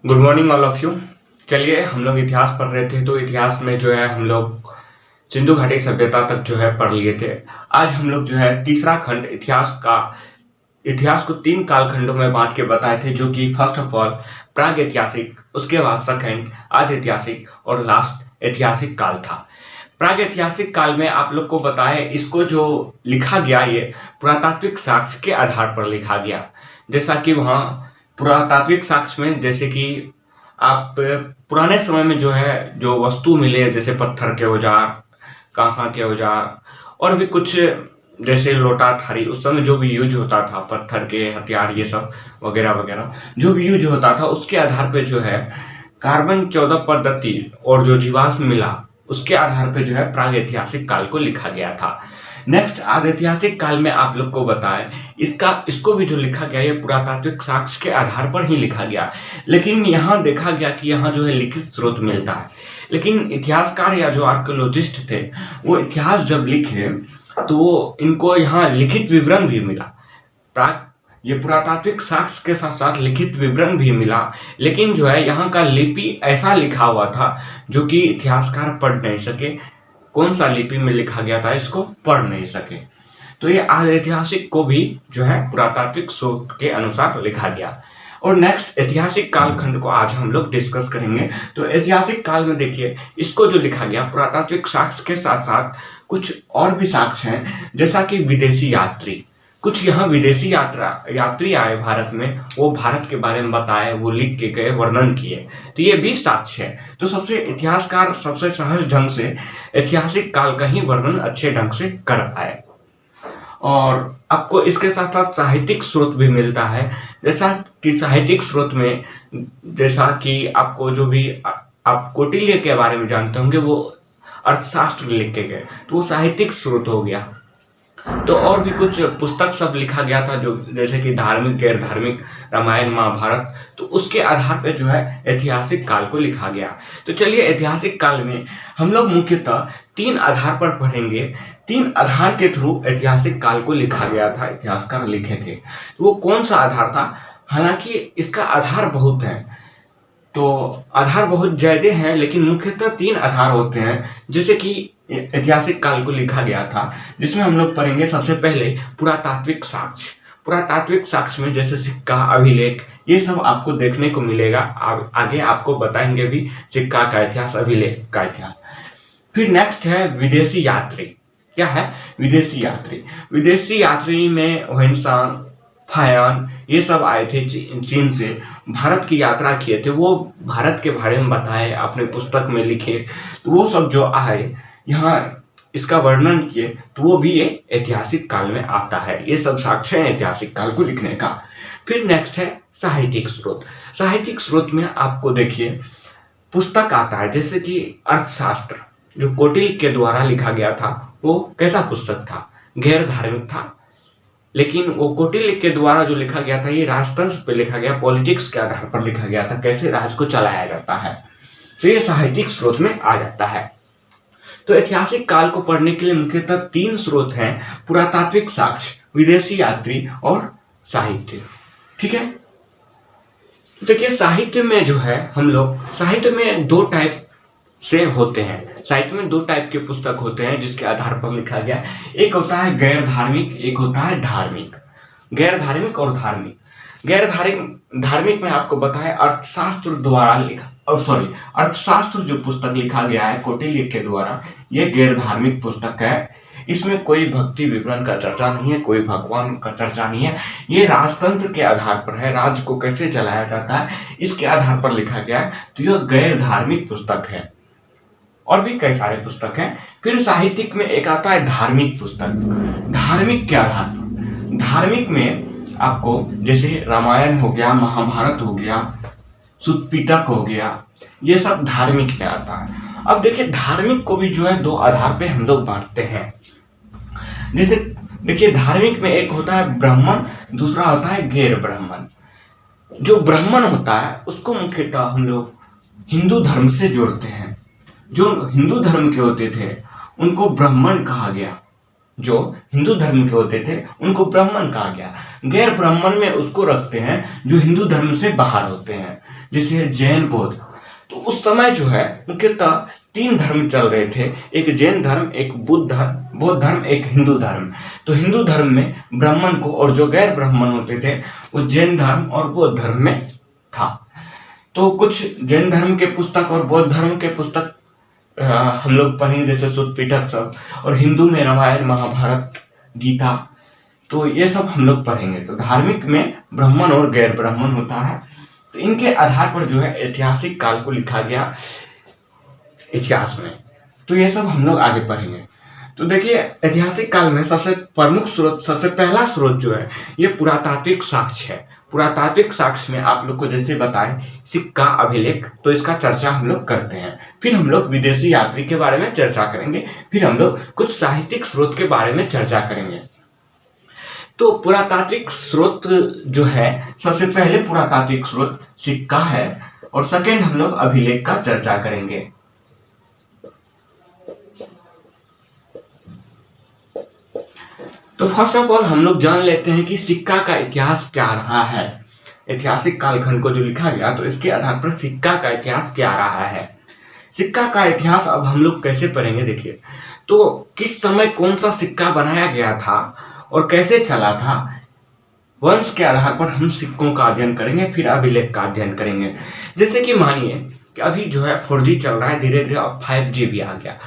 Good morning all of you. चलिए हम लोग इतिहास पढ़ रहे थे तो इतिहास में जो है हम लोग सिंधु घाटी सभ्यता तक जो है पढ़ लिए थे। आज हम लोग जो है तीसरा खंड इतिहास को तीन कालखंडों में बांट के बताए थे, जो कि फर्स्ट ऑफ ऑल प्राग ऐतिहासिक, उसके बाद सेकंड आद्य ऐतिहासिक और लास्ट ऐतिहासिक काल था। प्राग ऐतिहासिक काल में आप लोग को बताए, इसको जो लिखा गया ये पुरातात्विक साक्ष्य के आधार पर लिखा गया। जैसा कि वहाँ पुरातात्विक साक्ष्य में जैसे कि आप पुराने समय में जो है जो वस्तु मिले, जैसे पत्थर के औजार, कांसा के औजार और भी कुछ जैसे लोटा थारी, उस समय जो भी यूज होता था, पत्थर के हथियार ये सब वगैरह वगैरह जो भी यूज होता था, उसके आधार पे जो है कार्बन 14 पद्धति और जो जीवाश्म मिला उसके आधार पे जो है प्राग ऐतिहासिक काल को लिखा गया था। नेक्स्ट आद्य ऐतिहासिक काल में आप लोग को बताएं, इसको भी जो लिखा गया ये पुरातात्विक साक्ष्य के आधार पर ही लिखा गया। लेकिन यहाँ देखा गया कि यहाँ जो है लिखित स्रोत मिलता है, लेकिन इतिहासकार या जो आर्कियोलॉजिस्ट थे वो इतिहास जब लिखे तो इनको यहाँ लिखित विवरण भी मिला। ये पुरातात्विक साक्ष्य के साथ साथ लिखित विवरण भी मिला, लेकिन जो है यहाँ का लिपि ऐसा लिखा हुआ था जो कि इतिहासकार पढ़ नहीं सके। कौन सा लिपि में लिखा गया था इसको पढ़ नहीं सके, तो ये आद्य ऐतिहासिक को भी जो है पुरातात्विक स्रोत के अनुसार लिखा गया। और नेक्स्ट ऐतिहासिक कालखंड को आज हम लोग डिस्कस करेंगे। तो ऐतिहासिक काल में देखिए, इसको जो लिखा गया पुरातात्विक साक्ष्य के साथ साथ कुछ और भी साक्ष्य हैं, जैसा कि विदेशी यात्री, कुछ यहाँ विदेशी यात्री आए भारत में, वो भारत के बारे में बताए, वो लिख के गए, वर्णन किए, तो ये भी साक्ष्य है। तो सबसे इतिहासकार सबसे सहज ढंग से ऐतिहासिक काल का ही वर्णन अच्छे ढंग से कर पाए। और आपको इसके साथ साथ साहित्यिक स्रोत भी मिलता है, जैसा कि साहित्यिक स्रोत में जैसा कि आपको जो भी आप कौटिल्य के बारे में जानते होंगे, वो अर्थशास्त्र लिख के गए, तो वो साहित्यिक स्रोत हो गया। तो और भी कुछ पुस्तक सब लिखा गया था, जो जैसे कि धार्मिक, गैर धार्मिक, रामायण, महाभारत, तो उसके आधार पे जो है ऐतिहासिक काल को लिखा गया। तो चलिए ऐतिहासिक काल में हम लोग मुख्यतः तीन आधार पर पढ़ेंगे। तीन आधार के थ्रू ऐतिहासिक काल को लिखा गया था, इतिहासकार लिखे थे। तो वो कौन सा आधार था? हालांकि इसका आधार बहुत है, तो आधार बहुत ज्यादा हैं, लेकिन मुख्यतः तीन आधार होते हैं जैसे कि ऐतिहासिक काल को लिखा गया था, जिसमें हम लोग पढ़ेंगे सबसे पहले पुरातात्विक साक्ष्य। पुरातात्विक साक्ष्य में जैसे सिक्का, अभिलेख, ये सब आपको देखने को मिलेगा। आगे आपको बताएंगे भी सिक्का का इतिहास, अभिलेख का इतिहास। फिर नेक्स्ट है विदेशी यात्री। क्या है? विदेशी यात्री। विदेशी यात्री में ह्वेनसांग, फायान, ये सब आए थे चीन से, भारत की यात्रा किए थे, वो भारत के बारे में बताए, अपने पुस्तक में लिखे, तो वो सब जो आए यहाँ इसका वर्णन किए, तो वो भी ये ऐतिहासिक काल में आता है। ये सब साक्ष्य है ऐतिहासिक काल को लिखने का। फिर नेक्स्ट है साहित्यिक स्रोत। साहित्यिक स्रोत में आपको देखिए पुस्तक आता है, जैसे कि अर्थशास्त्र जो कौटिल्य के द्वारा लिखा गया था, वो कैसा पुस्तक था? गैर धार्मिक था, लेकिन वो कौटिल्य के द्वारा जो लिखा गया था ये राजतंत्र पे लिखा गया, पॉलिटिक्स के आधार पर लिखा गया था, कैसे राज को चलाया जाता है, तो ये साहित्यिक स्रोत में आ जाता है। तो ऐतिहासिक काल को पढ़ने के लिए मुख्यतः तीन स्रोत हैं, पुरातात्विक साक्ष्य, विदेशी यात्री और साहित्य। ठीक है, देखिए साहित्य में जो है हम लोग, साहित्य में दो टाइप से होते हैं। साहित्य में दो टाइप के पुस्तक होते हैं जिसके आधार पर लिखा गया। एक होता है गैर धार्मिक, एक होता है धार्मिक। गैर धार्मिक और धार्मिक। गैर धार्मिक में आपको बताया अर्थशास्त्र द्वारा लिखा, अर्थशास्त्र जो पुस्तक लिखा गया है कौटिल्य के द्वारा, ये गैर धार्मिक पुस्तक है। इसमें कोई भक्ति विवरण का चर्चा नहीं है, कोई भगवान का चर्चा नहीं है, ये राजतंत्र के आधार पर है, राज्य को कैसे चलाया जाता है इसके आधार पर लिखा गया है, तो यह गैर धार्मिक पुस्तक है। और भी कई सारे पुस्तक हैं। फिर साहित्यिक में एक आता है धार्मिक पुस्तक। धार्मिक के आधार पर, धार्मिक में आपको जैसे रामायण हो गया, महाभारत हो गया, सुत्त पिटक हो गया, ये सब धार्मिक में आता है। अब देखिए धार्मिक को भी जो है दो आधार पे हम लोग बांटते हैं। जैसे देखिए धार्मिक में एक होता है ब्राह्मण, दूसरा होता है गैर ब्राह्मण। जो ब्राह्मण होता है उसको मुख्यतः हम लोग हिंदू धर्म से जोड़ते हैं। जो हिंदू धर्म के होते थे उनको ब्राह्मण कहा गया, जो हिंदू धर्म के होते थे उनको ब्राह्मण कहा गया। गैर ब्राह्मण में उसको रखते हैं जो हिंदू धर्म से बाहर होते हैं, जैसे जैन, बौद्ध। तो उस समय जो है मुख्यतः 3 धर्म चल रहे थे, एक जैन धर्म, एक बौद्ध धर्म, एक हिंदू धर्म। तो हिंदू धर्म में ब्राह्मण को, और जो गैर ब्राह्मण होते थे वो जैन धर्म और बौद्ध धर्म में था। तो कुछ जैन धर्म के पुस्तक और बौद्ध धर्म के पुस्तक हम लोग पढ़ेंगे, जैसे सुत्त पिटक सब, और हिंदू में रामायण, महाभारत, गीता। तो ये सब हम लोग पढ़ेंगे। तो धार्मिक में ब्राह्मण और गैर ब्राह्मण होता है। तो इनके आधार पर जो है ऐतिहासिक काल को लिखा गया इतिहास में। तो ये सब हम लोग आगे पढ़ेंगे। तो देखिए, ऐतिहासिक काल में सबसे प्रमुख स्रोत, सबसे पहला स्रोत जो है ये पुरातात्विक साक्ष्य है। पुरातात्विक साक्ष्य में आप लोग को जैसे बताएं सिक्का, अभिलेख, तो इसका चर्चा हम लोग करते हैं। फिर हम लोग विदेशी यात्री के बारे में चर्चा करेंगे। फिर हम लोग कुछ साहित्यिक स्रोत के बारे में चर्चा करेंगे। तो पुरातात्विक स्रोत जो है, सबसे पहले पुरातात्विक स्रोत सिक्का है, और सेकेंड हम लोग अभिलेख का चर्चा करेंगे। तो फर्स्ट ऑफ ऑल हम लोग जान लेते हैं कि सिक्का का इतिहास क्या रहा है। ऐतिहासिक कालखंड को जो लिखा गया, तो इसके आधार पर सिक्का का इतिहास क्या रहा है। सिक्का का इतिहास अब हम लोग कैसे पढ़ेंगे, देखिए। तो किस समय कौन सा सिक्का बनाया गया था और कैसे चला था, वंश के आधार पर हम सिक्कों का अध्ययन करेंगे, फिर अभिलेख का अध्ययन करेंगे। जैसे कि मानिए कि अभी जो है 4G चल रहा है, धीरे धीरे अब 5G भी आ गया।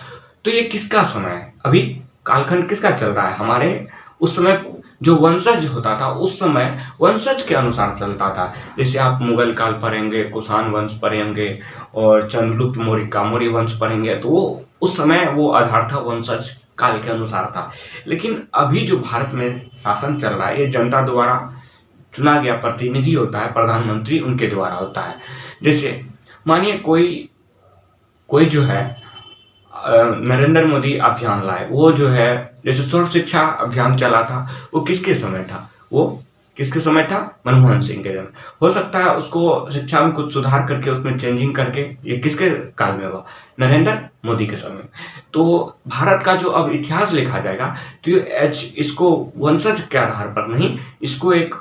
तो ये किसका समय है, अभी कालखंड किसका चल रहा है, हमारे उस समय जो वंशज होता था, उस समय वंशज के अनुसार चलता था। जैसे आप मुगल काल पढ़ेंगे, कुषाण वंश पढ़ेंगे, और चंद्रगुप्त मौर्य का मौर्य वंश पढ़ेंगे, तो वो उस समय वो आधार था, वंशज काल के अनुसार था। लेकिन अभी जो भारत में शासन चल रहा है, ये जनता द्वारा चुना गया प्रतिनिधि होता है, प्रधानमंत्री उनके द्वारा होता है। जैसे मानिए कोई जो है नरेंद्र मोदी अभियान लाए, वो जो है जैसे सर्व शिक्षा अभियान चला था, वो किसके समय था, वो किसके समय था, मनमोहन सिंह के समय। हो सकता है उसको शिक्षा में कुछ सुधार करके, उसमें चेंजिंग करके, ये किसके काल में हुआ, नरेंद्र मोदी के समय। तो भारत का जो अब इतिहास लिखा जाएगा, तो ये इसको वंशज के आधार पर नहीं, इसको एक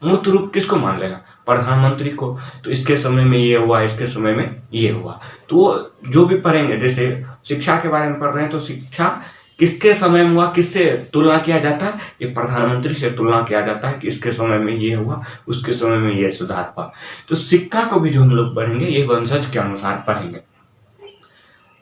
मूर्त रूप किसको मान लेगा, प्रधानमंत्री को। तो इसके समय में ये हुआ, इसके समय में ये हुआ। तो जो भी पढ़ेंगे, जैसे शिक्षा के बारे में पढ़ रहे हैं, तो शिक्षा किसके समय में हुआ, किससे तुलना किया जाता है, ये प्रधानमंत्री से तुलना किया जाता है कि इसके समय में ये हुआ, उसके समय में ये सुधार हुआ। तो सिक्का को भी जो हम लोग पढ़ेंगे, ये वंशज के अनुसार पढ़ेंगे।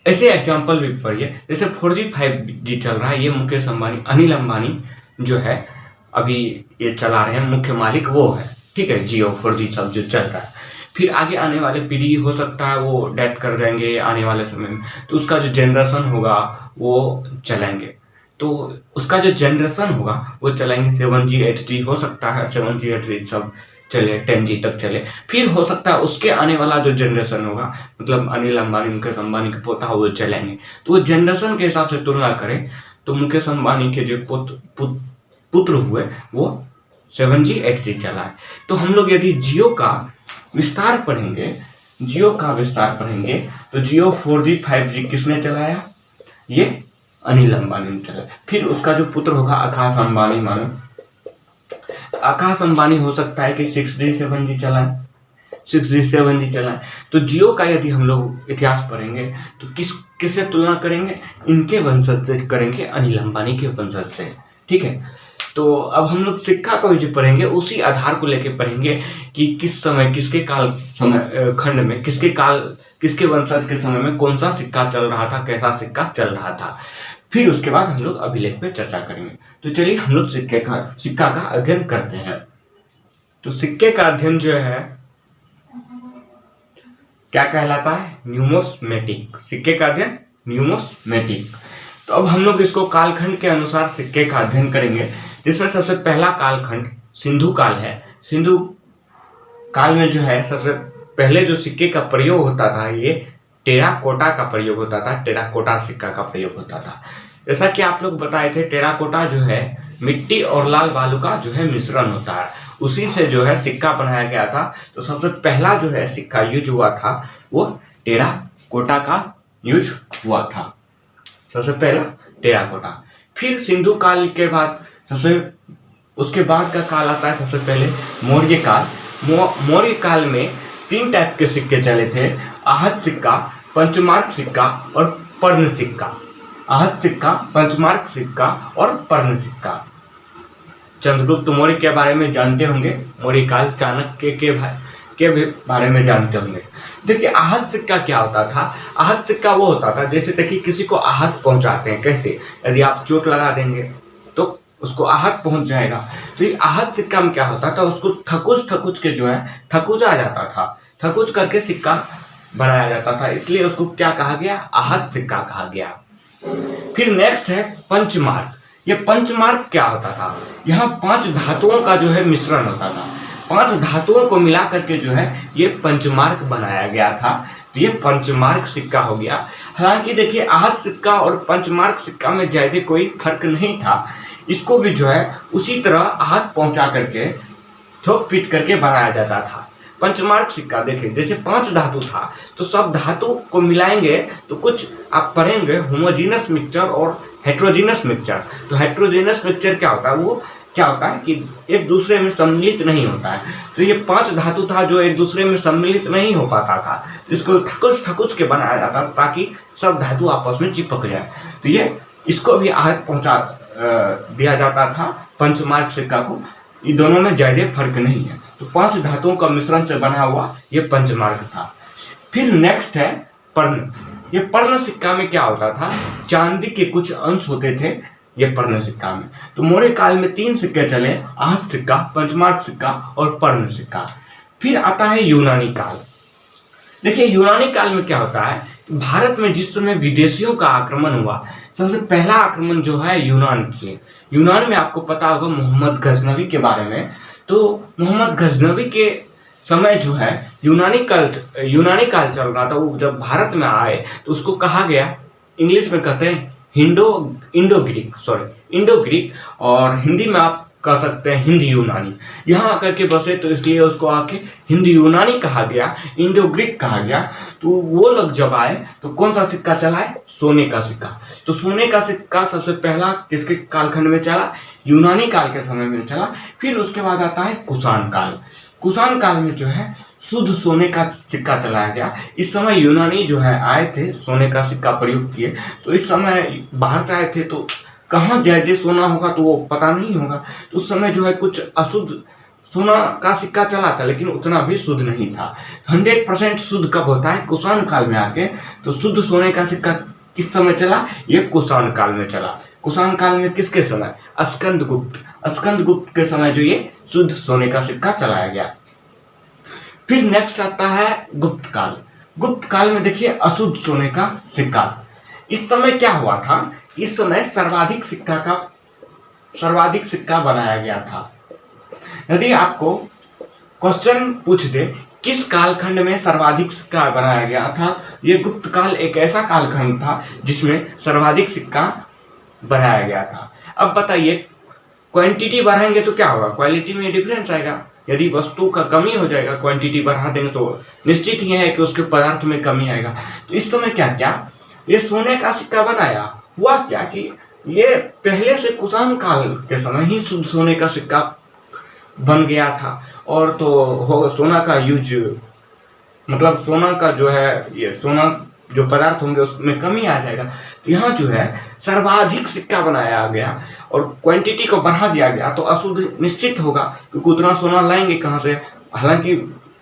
ऐसे एग्जाम्पल भी पढ़िए, जैसे 4G 5G चल रहा है, ये मुकेश अंबानी, अनिल अंबानी जो है अभी ये चला रहे हैं, मुख्य मालिक वो है, ठीक है, जियो 4G सब जो चल रहा है। फिर आगे आने वाले पीढ़ी हो सकता है वो डेथ कर जाएंगे आने वाले समय में, तो उसका जो जनरेशन होगा वो चलेंगे। तो उसका जो जनरेशन होगा वो चलेंगे 7G 8G, हो सकता है 7G 8G सब चले, 10G तक चले। फिर हो सकता है उसके आने वाला जो जनरेशन होगा, मतलब अनिल अंबानी, मुकेश अंबानी के पोता, वो चलेंगे। तो वो जनरेशन के हिसाब से तुलना करें तो मुकेश अंबानी के जो पुत्र हुए वो 7G 8G चला है। तो हम लोग यदि जियो का विस्तार पढ़ेंगे, तो जियो 4G 5G किसने चलाया, ये अनिल अंबानी ने चलाया। फिर उसका जो पुत्र होगा आकाश अंबानी, मानो आकाश अंबानी हो सकता है कि 6G 7G चलाए। तो जियो का यदि हम लोग इतिहास पढ़ेंगे तो किससे तुलना करेंगे, इनके वंशज से करेंगे, अनिल अंबानी के वंशज से, ठीक है। तो अब हम लोग सिक्का को जो पढ़ेंगे, उसी आधार को लेके पढ़ेंगे कि किस समय, किसके काल समय खंड में, किसके वंशज के समय में कौन सा सिक्का चल रहा था, कैसा सिक्का चल रहा था। फिर उसके बाद हम लोग अभिलेख पे चर्चा करेंगे। तो चलिए हम लोग सिक्का का अध्ययन करते हैं। तो सिक्के का अध्ययन जो है क्या कहलाता है, न्यूमोस्मेटिक। सिक्के का अध्ययन न्यूमोस्मेटिक। तो अब हम लोग इसको कालखंड के अनुसार सिक्के का अध्ययन करेंगे, जिसमें सबसे पहला कालखंड सिंधु काल है। सिंधु काल में जो है सबसे पहले जो सिक्के का प्रयोग होता था, ये टेराकोटा का प्रयोग होता था, टेराकोटा सिक्का का प्रयोग होता था। जैसा कि आप लोग बताए थे, टेराकोटा जो है मिट्टी और लाल बालू का जो है मिश्रण होता है, उसी से जो है सिक्का बनाया गया था। तो सबसे पहला जो है सिक्का यूज हुआ था वो टेराकोटा का यूज हुआ था, सबसे पहला टेराकोटा। फिर सिंधु काल के बाद उसके बाद का काल आता है सबसे पहले मौर्य काल। मौर्य काल में 3 टाइप के सिक्के चले थे, आहत सिक्का, पंचमार्क सिक्का और पर्ण सिक्का। आहत सिक्का, पंचमार्क सिक्का और पर्ण सिक्का। चंद्रगुप्त मौर्य के बारे में जानते होंगे, मौर्य काल, चाणक्य के भी बारे में जानते होंगे। देखिए आहत सिक्का क्या होता था। आहत सिक्का वो होता था, जैसे देखिए किसी को आहत पहुंचाते हैं, कैसे, यदि आप चोट लगा देंगे तो उसको आहत पहुंच जाएगा। तो ये आहत सिक्का में क्या होता था, उसको थकुच के जो है थकुचा जाता था, थकुच करके सिक्का बनाया जाता था, इसलिए उसको क्या कहा गया, आहत सिक्का कहा गया। फिर नेक्स्ट है पंचमार्क। ये पंचमार्क क्या होता था, यहाँ 5 धातुओं का जो है मिश्रण होता था, 5 धातुओं को मिला करके जो है ये पंचमार्क बनाया गया था। तो ये पंचमार्क सिक्का हो गया। हालांकि देखिए आहत सिक्का और पंचमार्क सिक्का में ज्यादा कोई फर्क नहीं था, इसको भी जो है उसी तरह आहत पहुंचा करके ठोक पीट करके बनाया जाता था। पंचमार्क सिक्का देखिए जैसे 5 धातु था, तो सब धातु को मिलाएंगे तो कुछ आप पढ़ेंगे होमोजीनस मिक्सचर और हेट्रोजीनस मिक्सचर। तो हेट्रोजीनस मिक्सचर क्या होता है, वो क्या होता है कि एक दूसरे में सम्मिलित नहीं होता है। तो ये 5 धातु था जो एक दूसरे में सम्मिलित नहीं हो पाता था, जिसको थकुच के बनाया जाता ताकि सब धातु आपस में चिपक जाए। तो ये इसको भी आहत पहुंचा दिया जाता था पंचमार्क सिक्का को। ये दोनों में ज्यादा फर्क नहीं है। तो 5 धातुओं का मिश्रण से बना हुआ ये पंचमार्क था। फिर नेक्स्ट है पर्ण। ये पर्ण सिक्का में क्या होता था, चांदी के कुछ अंश होते थे ये पर्ण सिक्का में। तो मौर्य काल में 3 सिक्के चले, आहत सिक्का, पंचमार्क सिक्का और पर्ण सिक्का। फिर आता है यूनानी काल। देखिए यूनानी काल में क्या होता है, भारत में जिस समय विदेशियों का आक्रमण हुआ, सबसे पहला आक्रमण जो है यूनान किए। यूनान में आपको पता होगा मोहम्मद गजनवी के बारे में। तो मोहम्मद गजनवी के समय जो है यूनानी काल चल रहा था। वो जब भारत में आए तो उसको कहा गया, इंग्लिश में कहते हैं इंडो ग्रीक, और हिंदी में आप कह सकते हैं हिंदी यूनानी। यहाँ आकर के बसे तो इसलिए उसको आके हिंदी यूनानी कहा गया, इंडो ग्रीक कहा गया। तो वो लोग जब आए तो कौन सा सिक्का चला है, सोने का सिक्का। तो सोने का सिक्का सबसे पहला किसके कालखंड में चला, यूनानी काल के समय में चला। फिर उसके बाद आता है कुषाण काल। कुषाण काल में जो है शुद्ध सोने का सिक्का चलाया गया। इस समय यूनानी जो है आए थे, सोने का सिक्का प्रयोग किए। तो इस समय बाहर से आए थे तो कहाँ ज्यादा सोना होगा तो वो पता नहीं होगा। तो उस समय जो है कुछ अशुद्ध सोना का सिक्का चला था, लेकिन उतना भी शुद्ध नहीं था। 100% शुद्ध कब होता है, कुषाण काल में आके। तो शुद्ध सोने का सिक्का किस समय चला, ये कुषाण काल में चला। कुषाण काल में किसके समय, स्कंदगुप्त के समय जो ये शुद्ध सोने का सिक्का चलाया गया। फिर नेक्स्ट आता है गुप्त काल। गुप्त काल में देखिए अशुद्ध सोने का सिक्का। इस समय क्या हुआ था, इस समय सर्वाधिक सिक्का बनाया गया था। यदि आपको क्वेश्चन पूछ दे किस कालखंड में सर्वाधिक सिक्का बनाया गया था, ये गुप्त काल एक ऐसा कालखंड था जिसमें सर्वाधिक सिक्का बनाया गया था। अब बताइए क्वांटिटी बढ़ाएंगे तो क्या होगा, क्वालिटी में डिफरेंस आएगा। यदि वस्तु का कमी हो जाएगा, क्वांटिटी बढ़ा देंगे तो निश्चित ही है कि उसके पदार्थ में कमी आएगा। तो इस समय क्या क्या ये सोने का सिक्का बनाया, हुआ क्या कि ये पहले से कुषाण काल के समय ही शुद्ध सोने का सिक्का बन गया था। और तो सोना का यूज, मतलब सोना का जो है ये सोना जो पदार्थ होंगे उसमें कमी आ जाएगा। तो यहाँ जो है सर्वाधिक सिक्का बनाया गया और क्वांटिटी को बढ़ा दिया गया, तो अशुद्ध निश्चित होगा क्योंकि उतना सोना लाएंगे कहाँ से। हालांकि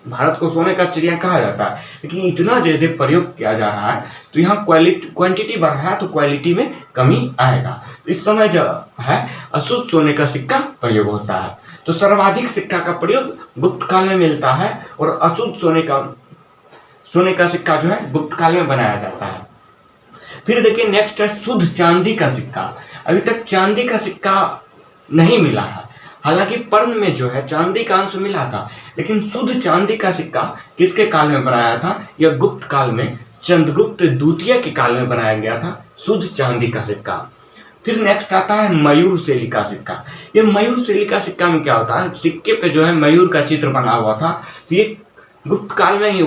भारत को सोने का चिड़िया कहा जाता है, लेकिन इतना ज्यादा प्रयोग किया जा रहा है तो यहाँ क्वांटिटी बढ़ा है तो क्वालिटी में कमी आएगा। इस समय जो है अशुद्ध सोने का सिक्का प्रयोग होता है। तो सर्वाधिक सिक्का का प्रयोग गुप्त काल में मिलता है और अशुद्ध सोने का सिक्का जो है गुप्त काल में बनाया जाता है। फिर देखिए नेक्स्ट है शुद्ध चांदी का सिक्का। अभी तक चांदी का सिक्का नहीं मिला है। हालांकि पर्ण में जो है चांदी का अंश मिला था, लेकिन शुद्ध चांदी का सिक्का किसके काल में बनाया था, यह गुप्त काल में चंद्रगुप्त द्वितीय के काल में बनाया गया था शुद्ध चांदी का सिक्का। फिर नेक्स्ट आता है मयूर शैली का सिक्का। ये मयूर शैली का सिक्का में क्या होता है, सिक्के पे जो है मयूर का चित्र बना हुआ था। तो ये गुप्त काल में ही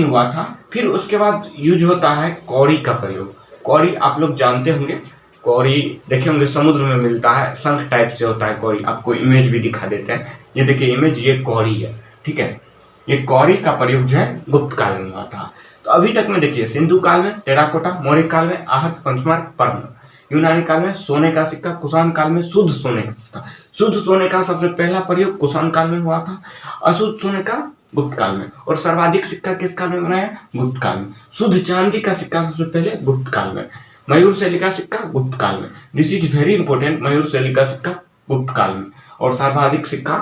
हुआ था, फिर उसके बाद यूज होता है कौड़ी का प्रयोग। कौड़ी आप लोग जानते होंगे, कौड़ी देखे होंगे, समुद्र में मिलता है, शंख टाइप से होता है कौड़ी। आपको इमेज भी दिखा देते हैं, ये देखिए इमेज, ये कौड़ी है, ठीक है। ये कौड़ी का प्रयोग जो है गुप्त काल में हुआ था। तो अभी तक में देखिए सिंधु काल में टेराकोटा, मौर्य काल में आहत पंचमार्क पर्ण, यूनानी काल में सोने का सिक्का, कुषाण काल में शुद्ध सोने का। शुद्ध सोने का सबसे पहला प्रयोग कुषाण काल में हुआ था, अशुद्ध सोने का गुप्त काल में। और सर्वाधिक सिक्का किस काल में बनाया? गुप्त काल में। शुद्ध चांदी का सिक्का सबसे पहले गुप्त काल में, मयूर शैली का सिक्का गुप्त काल में। दिस इज वेरी इंपॉर्टेंट, मयूर शैली का सिक्का गुप्त काल में, और सर्वाधिक सिक्का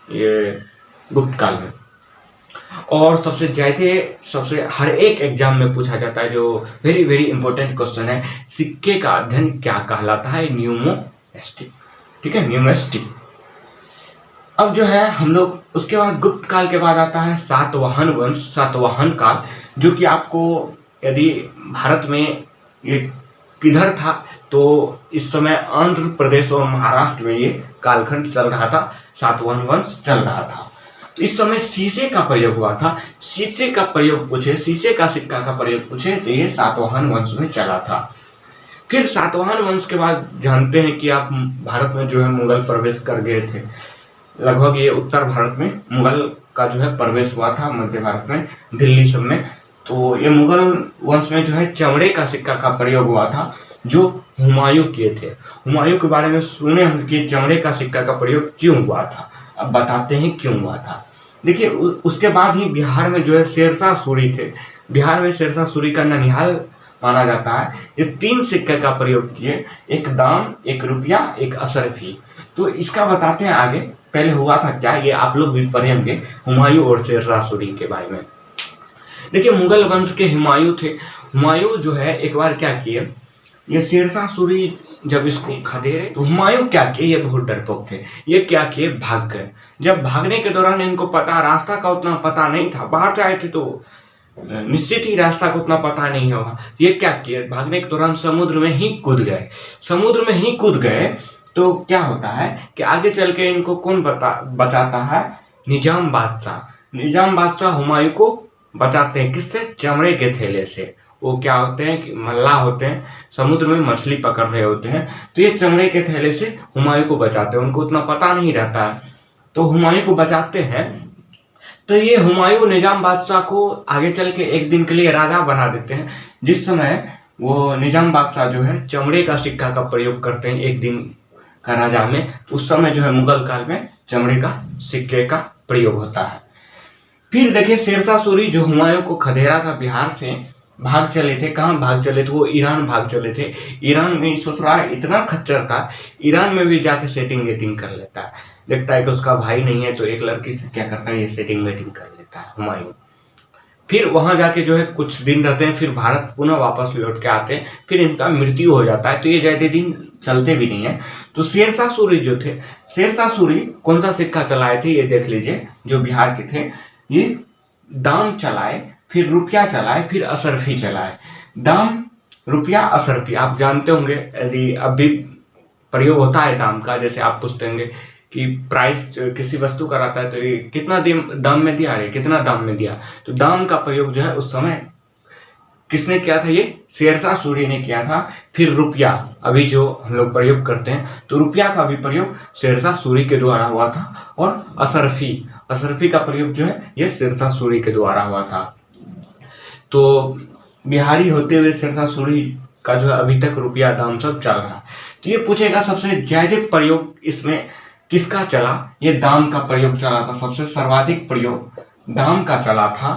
ये गुप्त काल में। और सबसे हर एक एग्जाम में पूछा जाता है, जो वेरी वेरी इंपॉर्टेंट क्वेश्चन है, सिक्के का अध्ययन क्या कहलाता है? न्यूमोस्टिक, ठीक है, न्यूमोस्टिक। अब जो है हम लोग उसके बाद गुप्त काल के बाद आता है सातवाहन वंश, सातवाहन काल, जो कि आपको यदि भारत में ये किधर था तो इस समय आंध्र प्रदेश और महाराष्ट्र में ये कालखंड चल रहा था, सातवाहन वंश चल रहा था। तो इस समय शीशे का प्रयोग हुआ था। शीशे का प्रयोग पूछे, शीशे का सिक्का का प्रयोग पूछे तो ये सातवाहन वंश में चला था। फिर सातवाहन वंश के बाद जानते हैं कि आप भारत में जो है मुगल प्रवेश कर गए थे। लगभग ये उत्तर भारत में मुगल का जो है प्रवेश हुआ था, मध्य भारत में, दिल्ली सब में। तो ये मुगल वंश में जो है चमड़े का सिक्का का प्रयोग हुआ था, जो हुमायूं किए थे। हुमायूं के बारे में सुने हम कि चमड़े का सिक्का का प्रयोग क्यों हुआ था। अब बताते हैं क्यों हुआ था। देखिए उसके बाद ही बिहार में जो है शेरशाह सूरी थे। बिहार में शेरशाह सूरी का ननिहाल माना जाता है। ये 3 सिक्के का प्रयोग किए, एक दाम, एक रुपया, एक असरफी। तो इसका बताते हैं आगे, पहले हुआ था क्या, ये आप लोग भी पढ़ेंगे हुमायूं और शेरशाह सूरी के बारे में। देखिए मुगल वंश के हुमायूं थे। हुमायूं जो है एक बार क्या किए, ये शेरशाह सूरी जब इसको खदेड़े तो हुमायूं क्या किए, ये बहुत डरपोक थे, ये क्या किए, भाग गए। जब भागने के दौरान इनको पता, रास्ता का उतना पता नहीं था, बाहर से आए थे तो निश्चित ही रास्ता को उतना पता नहीं होगा। ये क्या किए, भागने के दौरान समुद्र में ही कूद गए। समुद्र में ही कूद गए तो क्या होता है कि आगे चल के इनको कौन बचाता है? निजाम बादशाह। निजाम बादशाह हुमायूं को बचाते हैं, किससे? चमड़े के थैले से। वो क्या होते हैं कि मल्लाह होते हैं, समुद्र में मछली पकड़ रहे होते हैं, तो ये चमड़े के थैले से हुमायूं को बचाते हैं। उनको उतना पता नहीं रहता है, तो हुमायूं को बचाते हैं। तो ये हुमायूं निजाम बादशाह को आगे चल के एक दिन के लिए राजा बना देते हैं। जिस समय वो निजाम बादशाह जो है चमड़े का सिक्का का प्रयोग करते हैं एक दिन का राजा में, तो उस समय जो है मुगल काल में चमड़े का सिक्के का प्रयोग होता है। फिर देखिए शेरशाह सूरी जो हुमायूं को खदेड़ा था, बिहार से भाग चले थे। कहाँ भाग चले थे? वो ईरान भाग चले थे। ईरान में ससुराल इतना खच्चर था, ईरान में भी जाके सेटिंग वेटिंग कर लेता है। देखता है कि उसका भाई नहीं है तो एक लड़की से क्या करता है, ये सेटिंग वेटिंग कर लेता है हुमायूं। फिर वहां जाके जो है कुछ दिन रहते हैं, फिर भारत पुनः वापस लौट के आते हैं, फिर इनका मृत्यु हो जाता है। तो ये ज्यादा दिन चलते भी नहीं है। तो शेरशाह सूरी जो थे, शेरशाह सूरी कौन सा सिक्का चलाए थे ये देख लीजिए, जो बिहार के थे। ये दाम चलाए, फिर रुपया चलाए, फिर असरफी चलाए। दाम, रुपया, असरफी आप जानते होंगे, यदि अभी प्रयोग होता है दाम का, जैसे आप पूछते होंगे कि प्राइस किसी वस्तु का रहता है तो ये कितना दाम में दिया, कितना दाम में दिया, तो दाम का प्रयोग जो है उस समय किसने किया था? ये शेरशाह सूरी ने किया था। फिर रुपया, अभी जो हम लोग प्रयोग करते हैं, तो रुपया का भी प्रयोग शेरशाह सूरी के द्वारा हुआ था। और असरफी, असरफी का प्रयोग जो है ये शेरशाह सूरी के द्वारा हुआ था। तो बिहारी होते हुए शेरशाह सूरी का जो है अभी तक रुपया दाम सब चल रहा है। तो ये पूछेगा सबसे ज्यादा प्रयोग इसमें किसका चला? ये दाम का प्रयोग चला था। सबसे सर्वाधिक प्रयोग दाम का चला था।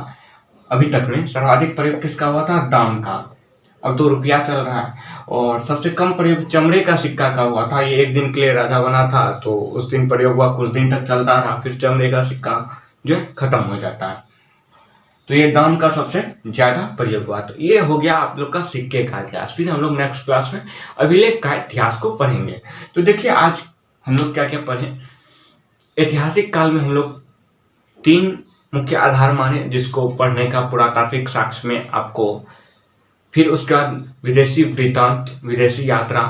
अभी तक में सर्वाधिक प्रयोग किसका हुआ था? दाम का। अब तो रुपया चल रहा है। और सबसे कम प्रयोग चमड़े का सिक्का का हुआ था। ये एक दिन के लिए राजा बना था तो उस दिन प्रयोग हुआ, कुछ दिन तक चलता रहा, फिर चमड़े का सिक्का जो है खत्म हो जाता है। तो ये दाम का सबसे ज्यादा प्रयोग हुआ। तो ये हो गया आप लोग का सिक्के का इतिहास। फिर हम लोग नेक्स्ट क्लास में अभिलेख का इतिहास को पढ़ेंगे। तो देखिए आज हम लोग क्या क्या पढ़े। ऐतिहासिक काल में हम लोग 3 मुख्य आधार माने जिसको पढ़ने का पुरातात्विक साक्ष्य में आपको, फिर उसके बाद विदेशी वृत्तांत, विदेशी यात्रा,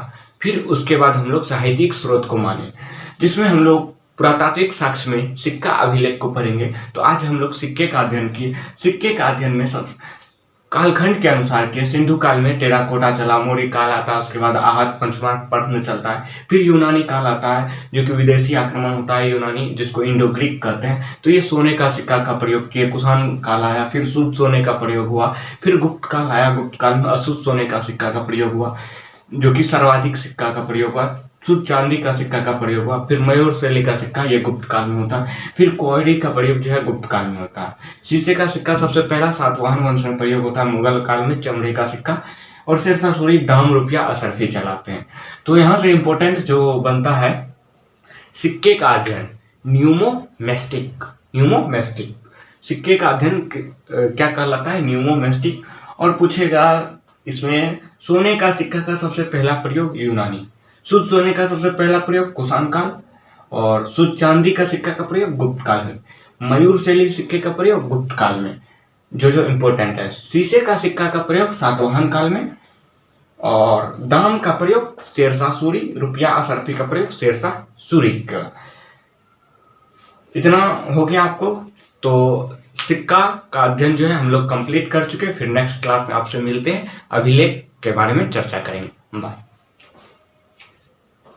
फिर उसके बाद हम लोग साहित्यिक स्रोत को माने, जिसमें हम लोग पुरातात्विक साक्ष्य में सिक्का अभिलेख को पढ़ेंगे। तो आज हम लोग सिक्के का अध्ययन किए। सिक्के का अध्ययन में सब कालखंड के अनुसार के सिंधु काल में टेराकोटा चला, मौर्य काल आता है, उसके बाद आहत पंचमार्क प्रश्न चलता है, फिर यूनानी काल आता है जो कि विदेशी आक्रमण होता है यूनानी, जिसको इंडो ग्रीक कहते हैं। तो ये सोने का सिक्का का प्रयोग किए। कुषाण काल आया, फिर शुद्ध सोने का प्रयोग हुआ, फिर गुप्त काल आया, गुप्त काल में अशुद्ध सोने का सिक्का का प्रयोग हुआ जो कि सर्वाधिक सिक्का का प्रयोग हुआ, शुद्ध चांदी का सिक्का का प्रयोग हुआ, फिर मयूर शैली का सिक्का ये गुप्त काल में होता है, फिर कौड़ी का प्रयोग जो है गुप्त काल में होता है। शीशे का सिक्का सबसे पहला सातवाहन वंश में प्रयोग होता है मुगल काल में, चमड़े का सिक्का और शेरशाह सूरी दाम रुपया असरफी चलाते हैं। तो यहाँ से इंपॉर्टेंट जो बनता है सिक्के का अध्ययन, न्यूमोमेस्टिक। न्यूमोमेस्टिक सिक्के का अध्ययन क्या कहलाता है? न्यूमोमेस्टिक। और पूछेगा इसमें सोने का सिक्का का सबसे पहला प्रयोग यूनानी, शुद्ध सोने का सबसे पहला प्रयोग कुषाण काल और शुद्ध चांदी का सिक्का का प्रयोग गुप्त काल में, मयूर शैली सिक्के का प्रयोग गुप्त काल में। जो इम्पोर्टेंट है, शीशे का सिक्का का प्रयोग सातवाहन काल में और दाम का प्रयोग शेरशाह सूरी, रुपया असरफी का प्रयोग शेरशाह सूरी का। इतना हो गया आपको। तो सिक्का का अध्ययन जो है हम लोग कंप्लीट कर चुके हैं। फिर नेक्स्ट क्लास में आपसे मिलते हैं, अभिलेख के बारे में चर्चा करेंगे। बाय।